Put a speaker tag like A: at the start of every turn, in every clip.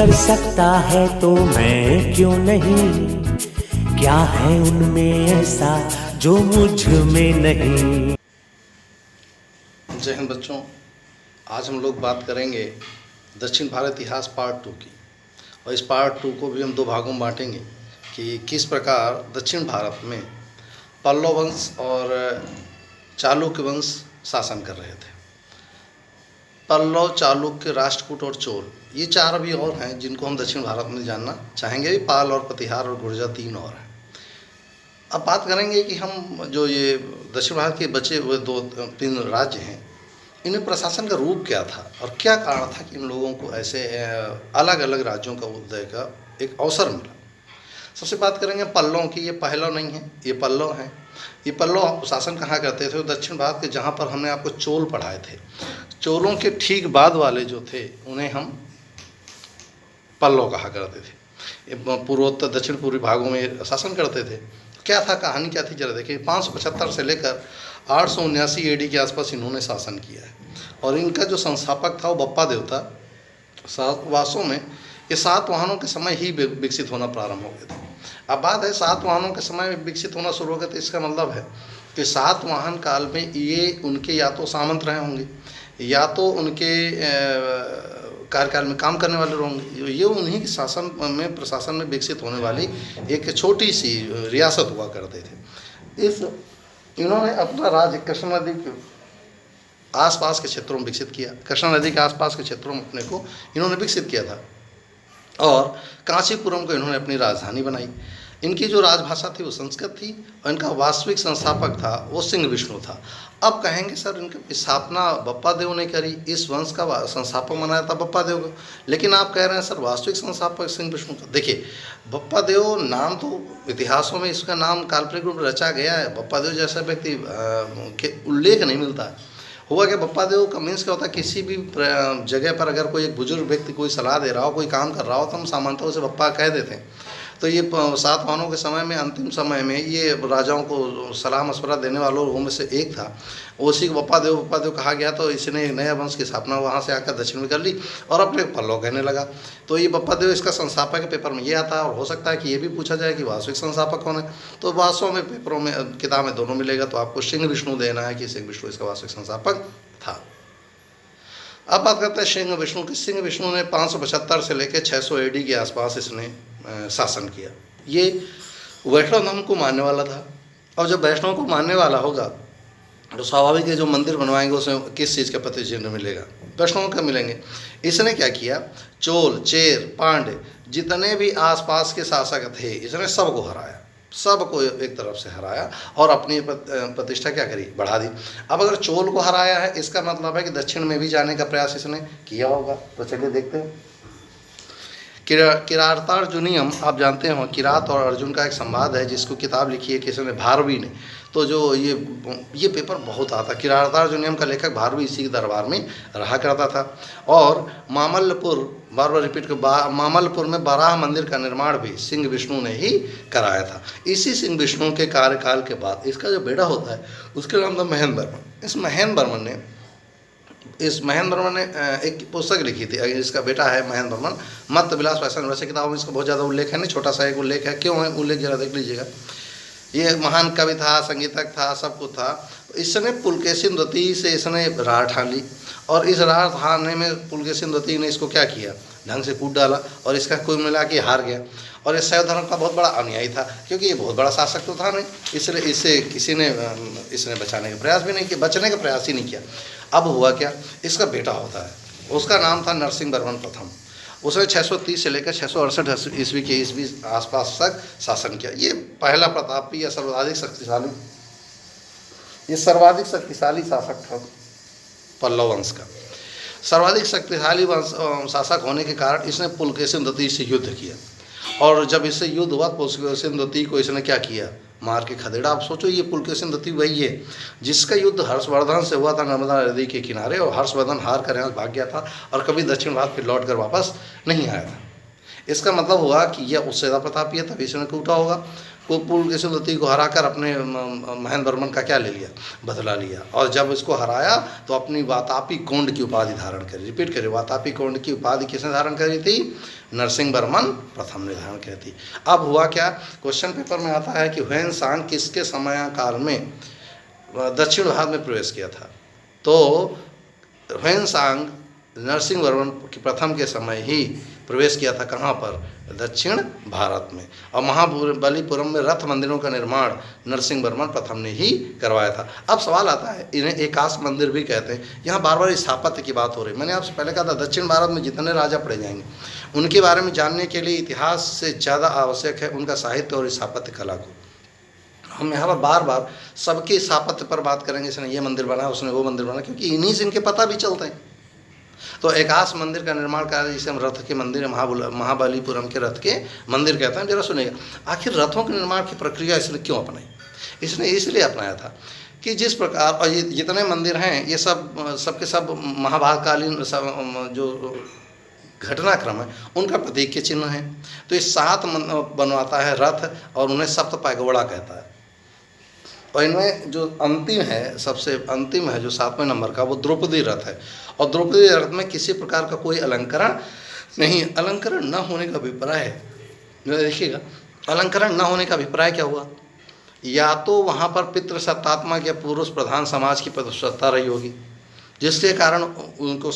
A: कर सकता है तो मैं क्यों नहीं, क्या है उनमें ऐसा जो मुझ में नहीं।
B: जय हिंद बच्चों, आज हम लोग बात करेंगे दक्षिण भारत इतिहास पार्ट 2 की। और इस पार्ट 2 को भी हम 2 भागों में बांटेंगे कि किस प्रकार दक्षिण भारत में पल्लव वंश और चालुक्य वंश शासन कर रहे थे। पल्लव, चालुक्य, राष्ट्रकूट और चोल, ये 4 अभी और हैं जिनको हम दक्षिण भारत में जानना चाहेंगे। पाल और प्रतिहार और गुर्जर 3 और हैं। अब बात करेंगे कि हम जो ये दक्षिण भारत के बचे हुए 2-3 राज्य हैं, इन्हें प्रशासन का रूप क्या था और क्या कारण था कि इन लोगों को ऐसे अलग अलग राज्यों का उदय का एक अवसर मिला। सबसे बात करेंगे पल्लवों की। ये पहलव नहीं है, ये पल्लव हैं। ये पल्लव शासन कहाँ करते थे? दक्षिण भारत के, जहाँ पर हमने आपको चोल पढ़ाए थे। चोलों के ठीक बाद वाले जो थे उन्हें हम पल्लव कहा करते थे। पूर्वोत्तर दक्षिण पूर्वी भागों में शासन करते थे। क्या था, कहानी क्या थी, जरा देखिए। 575 से लेकर 879 AD के आसपास इन्होंने शासन किया है। और इनका जो संस्थापक था वो बप्पा देव था। वास्तव में ये सातवाहनों के समय ही विकसित होना प्रारंभ हो गए थे। अब बात है सातवाहनों के समय में विकसित होना शुरू हो गया, तो इसका मतलब है कि सातवाहन काल में ये उनके या तो सामंत रहे होंगे या तो उनके कार्यकाल में काम करने वाले होंगे। ये उन्हीं के शासन में, प्रशासन में विकसित होने वाली एक छोटी सी रियासत हुआ करते थे। इन्होंने अपना राज्य कृष्ण नदी के आसपास के क्षेत्रों में विकसित किया। कृष्णा नदी के आसपास के क्षेत्रों में अपने को इन्होंने विकसित किया था। और कांचीपुरम को इन्होंने अपनी राजधानी बनाई। इनकी जो राजभाषा थी वो संस्कृत थी और इनका वास्तविक संस्थापक था वो सिंह विष्णु था। अब कहेंगे सर इनकी स्थापना बप्पा देव ने करी, इस वंश का संस्थापक बनाया था बप्पा देव को, लेकिन आप कह रहे हैं सर वास्तविक संस्थापक सिंह विष्णु का। देखिए, बप्पा देव नाम तो इतिहासों में इसका नाम काल्पनिक रूप में रचा गया है। बप्पा देव जैसा व्यक्ति के उल्लेख नहीं मिलता है। हुआ क्या, बप्पा देव का मीन्स क्या होता है, किसी भी जगह पर अगर कोई एक बुजुर्ग व्यक्ति कोई सलाह दे रहा हो, कोई काम कर रहा हो, तो हम सामान्यतः उसे बप्पा कह देते हैं। तो ये सातवाहनों के समय में, अंतिम समय में, ये राजाओं को सलाह मशवरा देने वालों में से एक था। उसी को बप्पा देव कहा गया। तो इसने एक नया वंश की स्थापना वहाँ से आकर दक्षिण में कर ली और अपने पल्लव कहने लगा। तो ये बप्पा देव, इसका संस्थापक के पेपर में ये आता है। और हो सकता है कि ये भी पूछा जाए कि वास्तविक संस्थापक कौन है। तो वास्तव में पेपरों में, किताब में दोनों मिलेगा। तो आपको सिंह विष्णु देना है कि सिंह विष्णु इसका वास्तविक संस्थापक था। अब बात करते हैं सिंह विष्णु की। सिंह विष्णु ने 575 से लेकर 600 AD के आसपास इसने शासन किया। ये वैष्णव धर्म को मानने वाला था। और जब वैष्णव को मानने वाला होगा तो स्वाभाविक है जो मंदिर बनवाएंगे उसमें किस चीज़ का प्रतिचिन्ह मिलेगा? वैष्णव का मिलेंगे। इसने क्या किया, चोल, चेर, पांड्य जितने भी आसपास के शासक थे इसने सबको हराया, सबको एक तरफ से हराया और अपनी प्रतिष्ठा क्या करी, बढ़ा दी। अब अगर चोल को हराया है, इसका मतलब है कि दक्षिण में भी जाने का प्रयास इसने किया होगा। तो चलिए देखते हैं। किरातार्जुनीयम, आप जानते हो किरात और अर्जुन का एक संवाद है जिसको किताब लिखी है किसी ने, भारवी ने। तो जो ये पेपर बहुत आता। किरातार्जुनीयम का लेखक भारवी इसी के दरबार में रहा करता था। और मामल्लपुर, बार बार रिपीट कर, मामल्लपुर में बाराह मंदिर का निर्माण भी सिंह विष्णु ने ही कराया था। इसी सिंह विष्णु के कार्यकाल के बाद इसका जो बेटा होता है उसके नाम था महेंद्र वर्मन। इस महेंद्र वर्मन ने एक पुस्तक लिखी थी। इसका बेटा है महेंद्र वर्मन, मत विलास फैशन। वैसे किताबों में इसका बहुत ज़्यादा उल्लेख है नहीं, छोटा सा एक उल्लेख है। क्यों है उल्लेख, जरा देख लीजिएगा। ये महान कवि था, संगीतक था, सब कुछ था। इसने पुलकेशिन द्वितीय से इसने राह ठान ली और इस राह ठानने में पुलकेशिन द्वितीय ने इसको क्या किया, ढंग से कूट डाला और इसका कुल मिला के हार गया। और इस शैव धर्म का बहुत बड़ा अनुयायी था क्योंकि ये बहुत बड़ा शासक तो था नहीं, इसलिए इसे किसी ने इसने बचाने का प्रयास भी नहीं किया, बचने का प्रयास ही नहीं किया। अब हुआ क्या, इसका बेटा होता है, उसका नाम था नरसिंह वर्मन प्रथम। उसने 630 से लेकर 668 ईस्वी के आसपास तक शासन किया। ये पहला प्रतापी या सर्वाधिक शक्तिशाली शासक था पल्लव वंश का। सर्वाधिक शक्तिशाली शासक होने के कारण इसने पुलकेशिन द्वितीय से युद्ध किया। और जब इससे युद्ध हुआ पुलकेशिन द्वितीय को इसने क्या किया, मार के खदेड़ा। आप सोचो, ये पुलकेशिन द्वितीय वही है जिसका युद्ध हर्षवर्धन से हुआ था नर्मदा नदी के किनारे, और हर्षवर्धन हार कर यहाँ भाग गया था और कभी दक्षिण भारत फिर लौट कर वापस नहीं आया था। इसका मतलब हुआ कि यह उससे ज़्यादा प्रतापी है, तभी इसने टूटा होगा। पुलकेशिन द्वितीय को हराकर अपने महेंद्र वर्मन का क्या ले लिया, बदला लिया। और जब इसको हराया तो अपनी वातापी कोंड की उपाधि धारण करी। रिपीट करिए, वातापी कोंड की उपाधि किसने धारण करी थी? नरसिंह वर्मन प्रथम ने धारण की थी। अब हुआ क्या, क्वेश्चन पेपर में आता है कि ह्वेन-सांग किसके समयकाल में दक्षिण भारत में प्रवेश किया था? तो ह्वेन-सांग नरसिंह वर्मन की प्रथम के समय ही प्रवेश किया था। कहाँ पर? दक्षिण भारत में। और महाबलीपुरम में रथ मंदिरों का निर्माण नरसिंह वर्मन प्रथम ने ही करवाया था। अब सवाल आता है, इन्हें एकाश मंदिर भी कहते हैं। यहाँ बार बार स्थापत्य की बात हो रही है। मैंने आपसे पहले कहा था दक्षिण भारत में जितने राजा पड़े जाएंगे उनके बारे में जानने के लिए इतिहास से ज़्यादा आवश्यक है उनका साहित्य और स्थापत्य कला को। हम यहाँ पर बार बार सबके स्थापत्य पर बात करेंगे, इसने ये मंदिर बनाया, उसने वो मंदिर बनाया, क्योंकि इन्हीं से इनके पता भी चलते हैं। तो एकाश मंदिर का निर्माण कार्य जिसे हम रथ के मंदिर, महाबलीपुरम के रथ के मंदिर कहते हैं। जरा सुनिएगा, आखिर रथों के निर्माण की प्रक्रिया इसने क्यों अपनाई? इसने इसलिए अपनाया था कि जिस प्रकार, और ये जितने मंदिर हैं ये सबके सब महाभारतकालीन जो घटनाक्रम है उनका प्रतीक के चिन्ह है। तो ये 7 बनवाता है रथ और उन्हें सप्तपैगोड़ा कहता है। और इनमें जो अंतिम है, सबसे अंतिम है जो 7वें नंबर का, वो द्रौपदी रथ है। और द्रौपदी रथ में किसी प्रकार का कोई अलंकरण नहीं। अलंकरण न होने का अभिप्राय है, देखिएगा, अलंकरण न होने का अभिप्राय क्या हुआ? या तो वहाँ पर पितृसत्तात्मक या पुरुष प्रधान समाज की प्रतिष्ठा रही होगी जिसके कारण उनको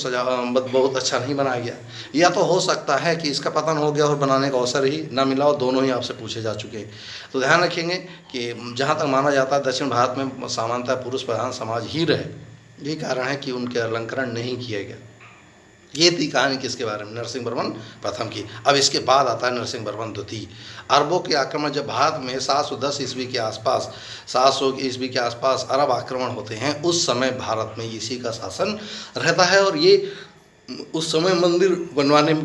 B: बहुत अच्छा नहीं बनाया गया, या तो हो सकता है कि इसका पतन हो गया और बनाने का अवसर ही ना मिला, और दोनों ही आपसे पूछे जा चुके हैं। तो ध्यान रखेंगे कि जहाँ तक माना जाता है दक्षिण भारत में सामान्यतः पुरुष प्रधान समाज ही रहे, यही कारण है कि उनके अलंकरण नहीं किया गया। ये थी कहानी किसके बारे में? नरसिंह वर्मन प्रथम की। अब इसके बाद आता है नरसिंह वर्मन द्वितीय। अरबों के आक्रमण, जब भारत में 710 ईस्वी के आसपास, 700 ईस्वी के आसपास अरब आक्रमण होते हैं, उस समय भारत में इसी का शासन रहता है। और ये उस समय मंदिर बनवाने में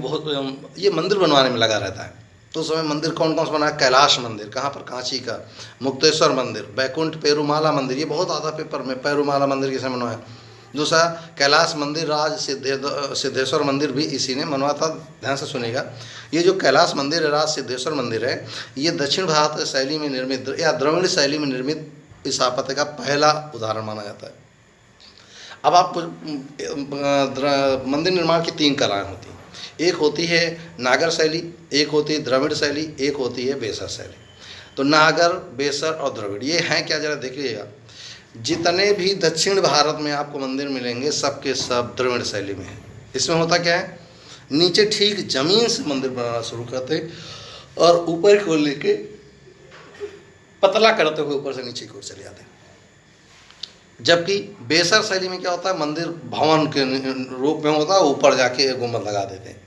B: मंदिर बनवाने में लगा रहता है। तो उस समय मंदिर कौन कौन सा बना? कैलाश मंदिर, कहाँ पर? कांची का। मुक्तेश्वर मंदिर, बैकुंठ पेरुमाला मंदिर, ये बहुत आता पेपर में, पेरुमाला मंदिर किसने बनवाया? दूसरा कैलाश मंदिर, राज सिद्धेश्वर मंदिर भी इसी ने बनवाया था। ध्यान से सुनिएगा, ये जो कैलाश मंदिर है, राज सिद्धेश्वर मंदिर है, ये दक्षिण भारत शैली में निर्मित या द्रविड़ शैली में निर्मित स्थापत्य का पहला उदाहरण माना जाता है। अब आप मंदिर निर्माण की 3 कलाएँ होती हैं। एक होती है नागर शैली, एक होती है द्रविड़ शैली, एक होती है बेसर शैली। तो नागर, बेसर और द्रविड़ ये हैं क्या? जरा देख लीजिएगा, जितने भी दक्षिण भारत में आपको मंदिर मिलेंगे सबके सब द्रविड़ शैली में है। इसमें होता क्या है, नीचे ठीक जमीन से मंदिर बनाना शुरू करते हैं और ऊपर को लेके पतला करते हुए ऊपर से नीचे की ओर चले जाते हैं। जबकि बेसर शैली में क्या होता है, मंदिर भवन के रूप में होता है, ऊपर जाके गुंबद लगा देते हैं।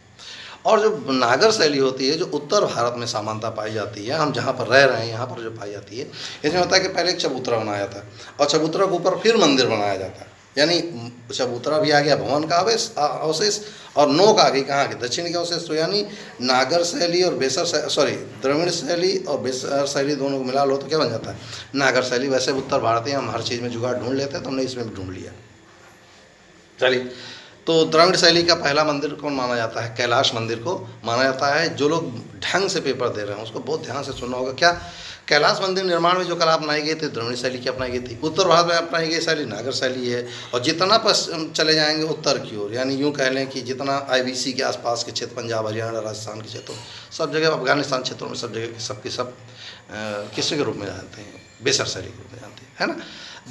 B: और जो नागर शैली होती है, जो उत्तर भारत में सामान्यता पाई जाती है, हम जहाँ पर रह रहे हैं यहाँ पर जो पाई जाती है, इसमें होता है कि पहले एक चबूतरा बनाया जाता है और चबूतरा के ऊपर फिर मंदिर बनाया जाता है। यानी चबूतरा भी आ गया भवन का अवशेष, और नोक आ गई कहाँ के? दक्षिण के अवशेष। तो यानी नागर शैली और द्रविड़ शैली और बेसर शैली दोनों को मिला लो तो क्या बन जाता है? नागर शैली। वैसे उत्तर भारतीय हम हर चीज़ में जुगाड़ ढूंढ लेते हैं, तो हमने इसमें भी ढूंढ लिया। चलिए, तो द्रविड़ शैली का पहला मंदिर कौन माना जाता है? कैलाश मंदिर को माना जाता है। जो लोग ढंग से पेपर दे रहे हैं उसको बहुत ध्यान से सुनना होगा। क्या कैलाश मंदिर निर्माण में जो कला अपनाई गई थी द्रविड़ शैली की अपनाई गई थी। उत्तर भारत में अपनाई गई शैली नागर शैली है। और जितना चले जाएंगे उत्तर की ओर, यानी यूँ कह लें कि जितना IBC के आसपास के क्षेत्र, पंजाब, हरियाणा, राजस्थान के क्षेत्रों, सब जगह, अफगानिस्तान क्षेत्रों में, सब जगह सबके सब किसके रूप में जानते हैं? बेसर शैली के रूप में जानते हैं, है ना।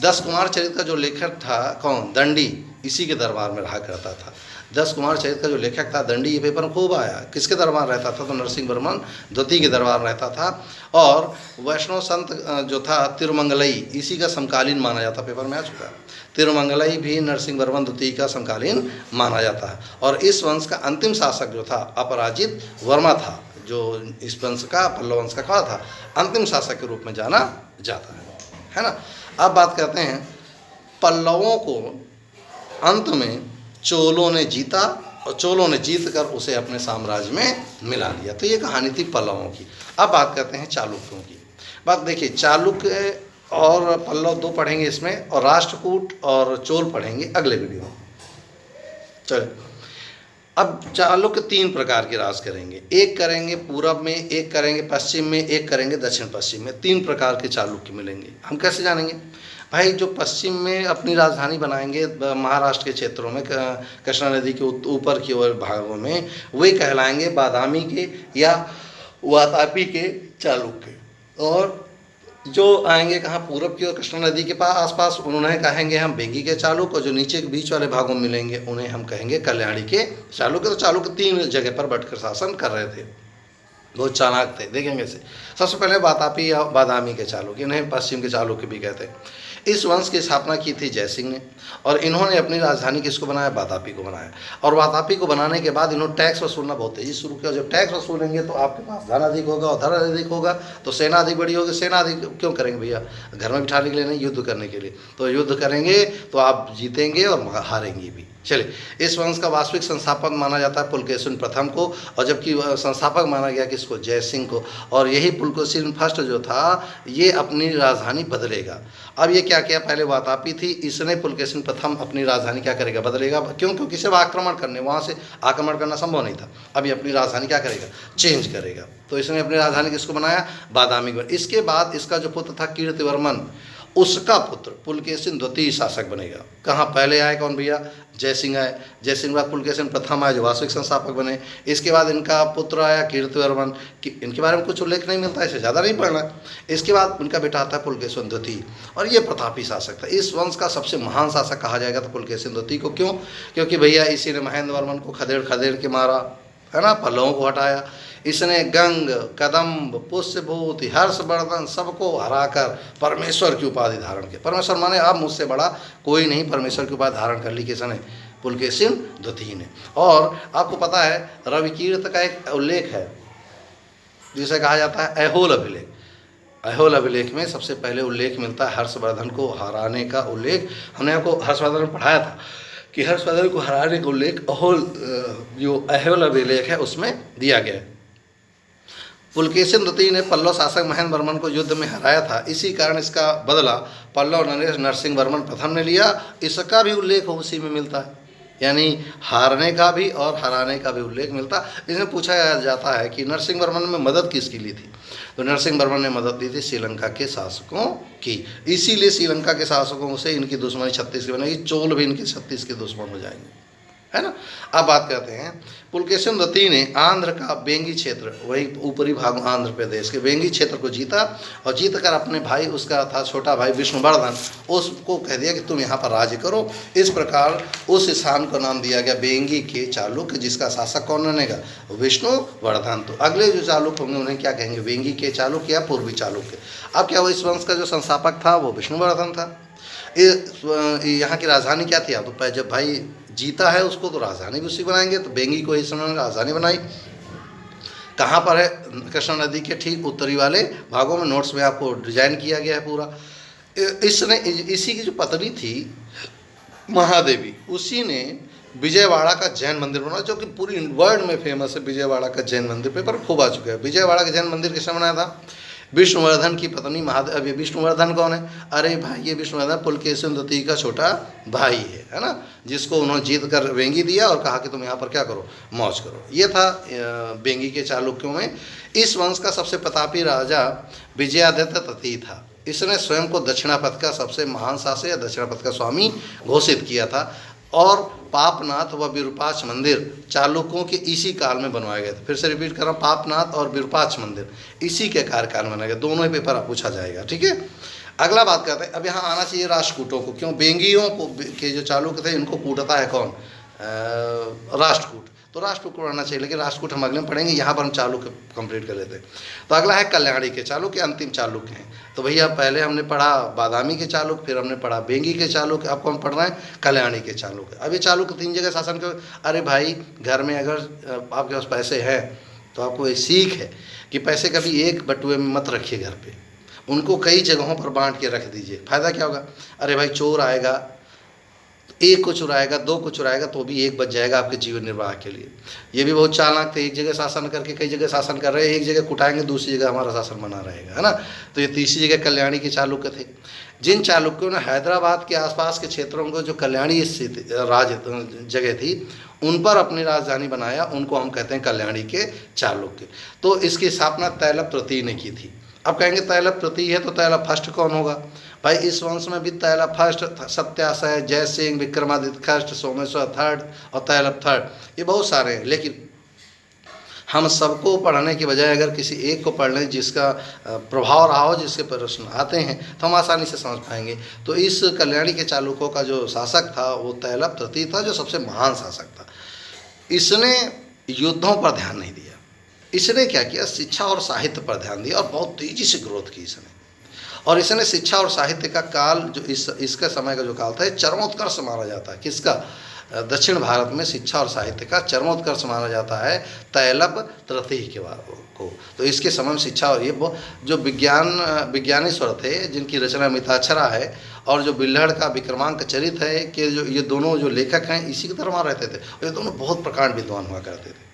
B: 10 कुमार चरित्र का जो लेखक था कौन? दंडी, इसी के दरबार में रहा करता था। 10 कुमार चरित्र का जो लेखक था दंडी, ये पेपर में खूब आया। किसके दरबार रहता था? तो नरसिंह वर्मन द्वितीय के दरबार रहता था। और वैष्णव संत जो था तिरुमंगलई, इसी का समकालीन माना जाता, पेपर में आ चुका है। तिरुमंगलई भी नरसिंह वर्मन द्वितीय का समकालीन माना जाता है। और इस वंश का अंतिम शासक जो था अपराजित वर्मा था, जो इस वंश का, पल्लव वंश का था, अंतिम शासक के रूप में जाना जाता है ना। अब बात करते हैं पल्लवों को अंत में चोलों ने जीता और चोलों ने जीत कर उसे अपने साम्राज्य में मिला लिया। तो ये कहानी थी पल्लवों की। अब बात करते हैं चालुक्यों की। बात देखिए, चालुक्य और पल्लव 2 पढ़ेंगे इसमें, और राष्ट्रकूट और चोल पढ़ेंगे अगले वीडियो में। चलिए, अब चालुक्य 3 प्रकार के राज करेंगे, एक करेंगे पूरब में, एक करेंगे पश्चिम में, एक करेंगे दक्षिण पश्चिम में। 3 प्रकार के चालुक्य मिलेंगे। हम कैसे जानेंगे? भाई जो पश्चिम में अपनी राजधानी बनाएंगे महाराष्ट्र के क्षेत्रों में, कृष्णा नदी के ऊपर की ओर भागों में, वे कहलाएंगे बादामी के या वातापी के चालुक्य। और जो आएंगे कहाँ पूरब की ओर कृष्णा नदी के पास आसपास, उन्हें कहेंगे हम बेंगी के चालुक्य। और जो नीचे के बीच वाले भागों में मिलेंगे उन्हें हम कहेंगे कल्याणी के चालुक्य। तो चालुक्य 3 जगह पर बैठकर शासन कर रहे थे, बहुत चालाक थे, देखेंगे इसे। सबसे पहले वातापी या बादामी के चालुक्य, इन्हें पश्चिम के चालुक्य भी कहते हैं। इस वंश की स्थापना की थी जयसिंह ने, और इन्होंने अपनी राजधानी किसको बनाया? वातापी को बनाया। और वातापी को बनाने के बाद इन्होंने टैक्स वसूलना बहुत तेजी शुरू किया। जब टैक्स वसूलेंगे तो आपके पास धन अधिक होगा, और धन अधिक होगा तो सेना अधिक बड़ी होगी। सेना अधिक क्यों करेंगे भैया? घर में बिठाने के लिए नहीं, युद्ध करने के लिए। तो युद्ध करेंगे तो आप जीतेंगे और हारेंगे भी। चलिए, इस वंश का वास्तविक संस्थापक माना जाता है पुलकेशिन प्रथम को, और जबकि संस्थापक माना गया किसको? जयसिंह को। और यही पुलकेशिन फर्स्ट जो था ये अपनी राजधानी बदलेगा। अब ये क्या किया? पहले वातापी थी, इसने पुलकेशिन प्रथम अपनी राजधानी क्या करेगा? बदलेगा। क्यों? क्योंकि सिर्फ आक्रमण करने, वहाँ से आक्रमण करना संभव नहीं था। अब ये अपनी राजधानी क्या करेगा? चेंज करेगा। तो इसने अपनी राजधानी किसको बनाया? बादामी को। इसके बाद इसका जो पुत्र था कीर्तिवर्मन, उसका पुत्र पुलकेशिन द्वितीय शासक बनेगा। कहाँ पहले आए? कौन भैया? जयसिंह आए। जयसिंह बाद पुलकेशिन प्रथम आए जो वास्तविक संस्थापक बने। इसके बाद इनका पुत्र आया कीर्तिवर्मन, इनके बारे में कुछ उल्लेख नहीं मिलता, इसे ज़्यादा नहीं पढ़ना। इसके बाद उनका बेटा आता है पुलकेशिन द्वितीय, और ये प्रतापी शासक था। इस वंश का सबसे महान शासक कहा जाएगा तो पुलकेशिन द्वितीय को। क्यों? क्योंकि भैया इसी ने महेंद्र वर्मन को खदेड़ खदेड़ के मारा, है ना, पल्लवों को हटाया। इसने गंग, कदम्ब, पुष्यभूति, हर्षवर्धन सबको हराकर परमेश्वर की उपाधि धारण की। परमेश्वर माने अब मुझसे बड़ा कोई नहीं, परमेश्वर की उपाधि धारण कर ली किसने? पुलकेशिन द्वितीय ने। और आपको पता है रविकीर्त का एक उल्लेख है जिसे कहा जाता है ऐहोल अभिलेख। ऐहोल अभिलेख में सबसे पहले उल्लेख मिलता है हर्षवर्धन को हराने का उल्लेख। हमने आपको हर्षवर्धन में पढ़ाया था कि हर्षवर्धन को हराने का उल्लेख जो ऐहोल अभिलेख है उसमें दिया गया है। पुलकेशिन द्वितीय ने पल्लव शासक महेंद्र वर्मन को युद्ध में हराया था, इसी कारण इसका बदला पल्लव नरेश नरसिंह वर्मन प्रथम ने लिया। इसका भी उल्लेख उसी में मिलता है, यानी हारने का भी और हराने का भी उल्लेख मिलता है। इसमें पूछा जाता है कि नरसिंह वर्मन में मदद किसकी ली थी? तो नरसिंह वर्मन ने मदद ली थी श्रीलंका के शासकों की। इसीलिए श्रीलंका के शासकों से इनकी दुश्मनी 36 की बनेगी। चोल भी इनके 36 के दुश्मन हो जाएंगे, है ना। अब बात करते हैं पुलकेशिन द्वितीय ने आंध्र का बेंगी क्षेत्र, वही ऊपरी भाग आंध्र प्रदेश के बेंगी क्षेत्र को जीता, और जीत कर अपने भाई, उसका था छोटा भाई विष्णुवर्धन, उसको कह दिया कि तुम यहाँ पर राज्य करो। इस प्रकार उस स्थान को नाम दिया गया बेंगी के चालुक्य, जिसका शासक कौन बनेगा? विष्णुवर्धन। तो अगले जो चालुक्य होंगे उन्हें क्या कहेंगे? बेंगी के चालुक्य या पूर्वी चालुक्य। अब क्या हुआ? इस वंश का जो संस्थापक था वो विष्णुवर्धन था। यहाँ की राजधानी क्या थी? तो जब भाई जीता है उसको तो राजधानी भी उसी बनाएंगे। तो बेंगी को इस समय राजधानी बनाई। कहाँ पर है? कृष्णा नदी के ठीक उत्तरी वाले भागों में। नोट्स में आपको डिजाइन किया गया है पूरा। इसने इसी की जो पत्नी थी महादेवी, उसी ने विजयवाड़ा का जैन मंदिर बनाया, जो कि पूरी वर्ल्ड में फेमस है। विजयवाड़ा का जैन मंदिर पेपर खूब आ चुका है। विजयवाड़ा का जैन मंदिर किसने बनाया था? विष्णुवर्धन की पत्नी महादेवी। विष्णुवर्धन कौन है? अरे भाई ये विष्णुवर्धन पुलकेशिन द्वितीय का छोटा भाई है ना, जिसको उन्होंने जीत कर बेंगी दिया और कहा कि तुम यहाँ पर क्या करो? मौज करो। ये था बेंगी के चालुक्यों में। इस वंश का सबसे प्रतापी राजा विजयादित्य तृतीय था। इसने स्वयं को दक्षिणापथ का सबसे महान शासक या दक्षिणापथ का स्वामी घोषित किया था। और पापनाथ व विरूपाक्ष मंदिर चालुक्यों के इसी काल में बनवाए गए थे। फिर से रिपीट कर रहा हूँ, पापनाथ और विरूपाक्ष मंदिर इसी के कार्यकाल में बनाए गए। दोनों ही पेपर पूछा जाएगा, ठीक है। अगला बात करते हैं, अब यहाँ आना चाहिए राष्ट्रकूटों को। क्यों? बेंगियों को के जो चालुक्य थे इनको कूटता है कौन? राष्ट्रकूट। तो राष्ट्रकूट को आना चाहिए, लेकिन राष्ट्रकूट हम अगले में पढ़ेंगे। यहाँ पर हम चालुक्य कंप्लीट कर लेते हैं। तो अगला है कल्याणी के चालुक्य, अंतिम चालुक्य हैं। तो भैया पहले हमने पढ़ा बादामी के चालुक्य, फिर हमने पढ़ा बेंगी के चालुक्य, आपको हम पढ़ रहे हैं कल्याणी के चालुक्य। अब ये चालुक्य 3 जगह शासन कर। अरे भाई घर में अगर आपके पास पैसे हैं तो आपको ये सीख है कि पैसे कभी एक बटुए में मत रखिए घर पे, उनको कई जगहों पर बांट के रख दीजिए। फायदा क्या होगा? अरे भाई चोर आएगा, एक को चुराएगा, 2 को चुराएगा, तो भी एक बच जाएगा आपके जीवन निर्वाह के लिए। ये भी बहुत चालाक थे, एक जगह शासन करके कई जगह शासन कर रहे हैं। एक जगह कुटाएंगे, दूसरी जगह हमारा शासन बना रहेगा, है ना। तो ये तीसरी जगह कल्याणी के चालुक्य थे। जिन चालुक्यों ने हैदराबाद के आसपास के क्षेत्रों को, जो कल्याणी स्थित राज जगह थी, उन पर अपनी राजधानी बनाया, उनको हम कहते हैं कल्याणी के चालुक्य। तो इसकी स्थापना तैलप तृतीय ने की थी। अब कहेंगे तैलप तृतीय है तो तैलप फर्स्ट कौन होगा? भाई इस वंश में भी तैलप फर्स्ट, सत्याशय, जय सिंह, विक्रमादित्य फर्स्ट, सोमेश्वर थर्ड और तैलप थर्ड, ये बहुत सारे हैं। लेकिन हम सबको पढ़ने की बजाय अगर किसी एक को पढ़ लें जिसका प्रभाव रहा हो, जिसके प्रश्न आते हैं, तो हम आसानी से समझ पाएंगे। तो इस कल्याणी के चालुक्यों का जो शासक था वो तैलप तृतीय था, जो सबसे महान शासक था। इसने युद्धों पर ध्यान नहीं दिया। इसने क्या किया? शिक्षा और साहित्य पर ध्यान दिया और बहुत तेजी से ग्रोथ की इसने। और इसने शिक्षा और साहित्य का काल, जो इसका समय का जो काल था, चरमोत्कर्ष माना जाता है। किसका? दक्षिण भारत में शिक्षा और साहित्य का चरमोत्कर्ष माना जाता है तैलप तृतीय के को। तो इसके समय में शिक्षा और ये जो विज्ञानेश्वर थे, जिनकी रचना मिताक्षरा है, और जो बिल्हड़ का विक्रमांक चरित है, कि जो ये दोनों जो लेखक हैं इसी के दरबार रहते थे। ये दोनों बहुत प्रकांड विद्वान हुआ करते थे।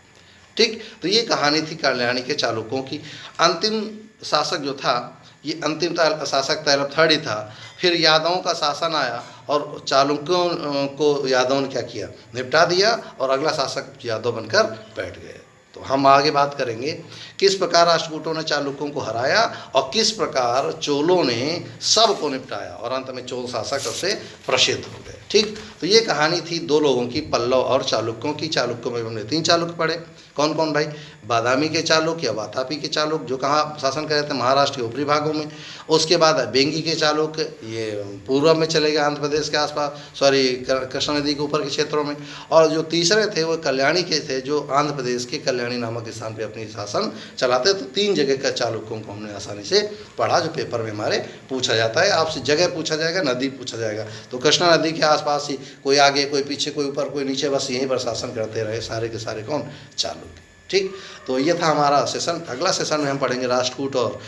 B: ठीक, तो ये कहानी थी कल्याणी के चालुक्यों की। अंतिम शासक जो था, ये अंतिम शासक तैलप थर्ड ही था। फिर यादवों का शासन आया और चालुक्यों को यादवों ने क्या किया? निपटा दिया, और अगला शासक यादव बनकर बैठ गए। तो हम आगे बात करेंगे किस प्रकार राष्ट्रकूटों ने चालुक्यों को हराया और किस प्रकार चोलों ने सबको निपटाया, और अंत में चोल शासक सबसे प्रसिद्ध हो गए। ठीक, तो ये कहानी थी दो लोगों की, पल्लव और चालुक्यों की। चालुक्यों में हमने 3 चालुक्य पढ़े। कौन कौन भाई? बादामी के चालुक्य या वातापी के चालुक्य, जो कहाँ शासन कर रहे थे? महाराष्ट्र के ऊपरी भागों में। उसके बाद बेंगी के चालुक्य, ये पूर्व में चले गए, आंध्र प्रदेश के आसपास, सॉरी कृष्णा नदी के ऊपर के क्षेत्रों में। और जो तीसरे थे वो कल्याणी के थे, जो आंध्र प्रदेश के कल्याणी नामक स्थान पर अपनी शासन चलाते। तो 3 जगह का चालुक्यों को हमने आसानी से पढ़ा, जो पेपर में हमारे पूछा जाता है। आपसे जगह पूछा जाएगा, नदी पूछा जाएगा। तो कृष्णा नदी के आसपास ही, कोई आगे, कोई पीछे, कोई ऊपर, कोई नीचे, बस यहीं पर शासन करते रहे सारे के सारे कौन? चालुक्य। ठीक, तो ये था हमारा सेशन। अगला सेशन में हम पढ़ेंगे राष्ट्रकूट और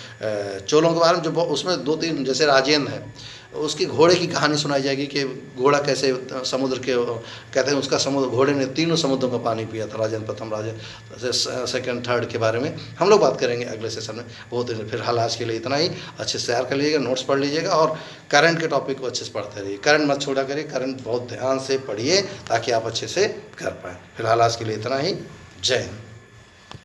B: चोलों के बारे में, जो उसमें 2-3 जैसे राजेंद्र है, उसकी घोड़े की कहानी सुनाई जाएगी कि घोड़ा कैसे समुद्र के, कहते हैं उसका समुद्र, घोड़े ने 3 समुद्रों का पानी पिया था। राजेंद्र प्रथम, राजेंद्र सेकंड, थर्ड के बारे में हम लोग बात करेंगे अगले सेशन में। बहुत फिलहाल आज के लिए इतना ही। अच्छे से तैयार कर लीजिएगा, नोट्स पढ़ लीजिएगा, और करंट के टॉपिक को अच्छे से पढ़ते रहिए। करंट मत छोड़ा करिए, करंट बहुत ध्यान से पढ़िए ताकि आप अच्छे से कर पाएँ। फिलहाल आज के लिए इतना ही। जय हिंद।